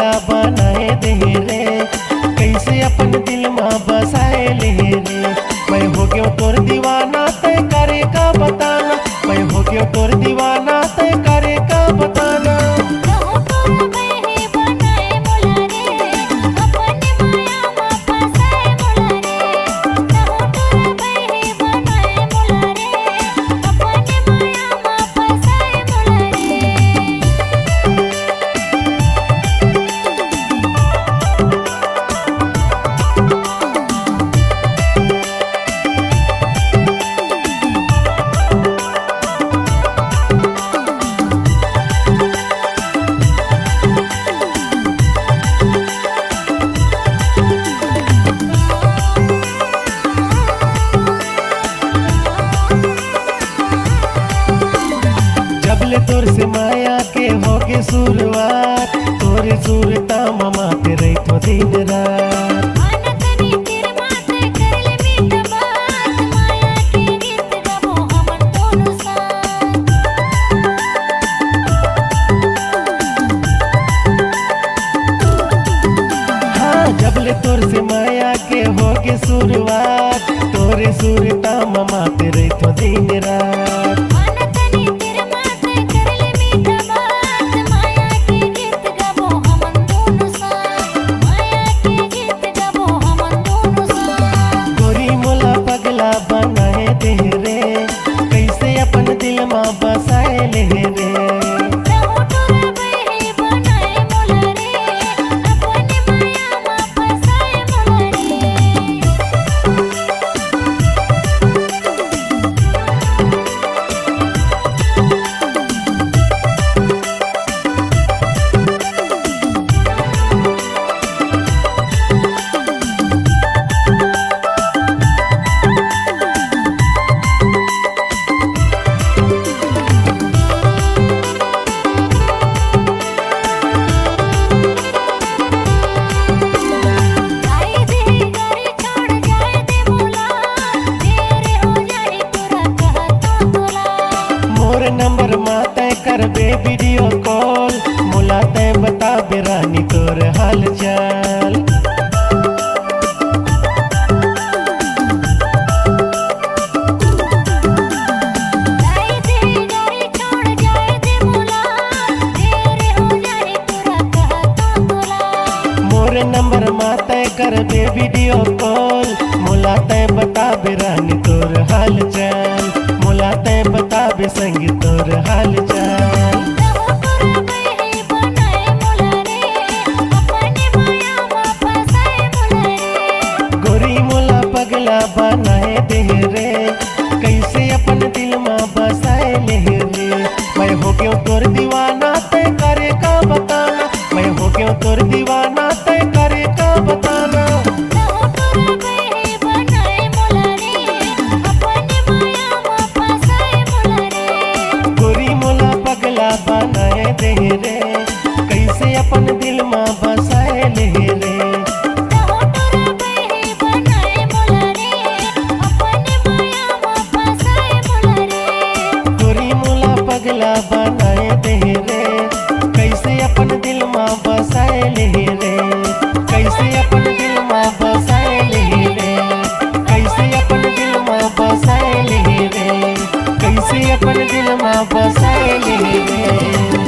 पगला बनाए दे रे, कैसे अपन दिल में बसाए ले रे। मैं हो गयो तोर दीवाना तय करे का बताना, मैं हो गयो तोर दीवाना तय करे का बताना। तोर से माया के होगे शुरुआत, तोरे सूरता ममा के रही तो दिन रात। हाँ जबले तोर से माया के होगे शुरुआत, तोरे सूरता ममा के रही तो दिन रात। बनाए दे रे, कैसे अपन दिल में बसाए ले रे। नंबर माते कर बे वीडियो कॉल, मुलाते बता बेरानी तोर हाल चाल। मोर नंबर माते कर बे वीडियो कॉल, मुलाते बता बेरानी तोर हाल चाल, मुलाते बता बे संगी तोर हाल चाल। गोरी मोला पगला बनाए दे रे, कैसे अपन दिल में बसाए ले रे। मैं हो गयो तोर दीवाना तय करे का बताना, मैं हो गयो तोर दीवाना तय करे का बताना। बनाए दे रे, कैसे अपन दिल में बसाए ले रे। गोरी मोला पगला बनाए दे रे, कैसे अपन दिल में बसाए ले रे, कैसे अपन दिल में बसाए ले रे, कैसे अपन दिल में बसाए ले रे, कैसे अपन दिल में बसाए ले रे।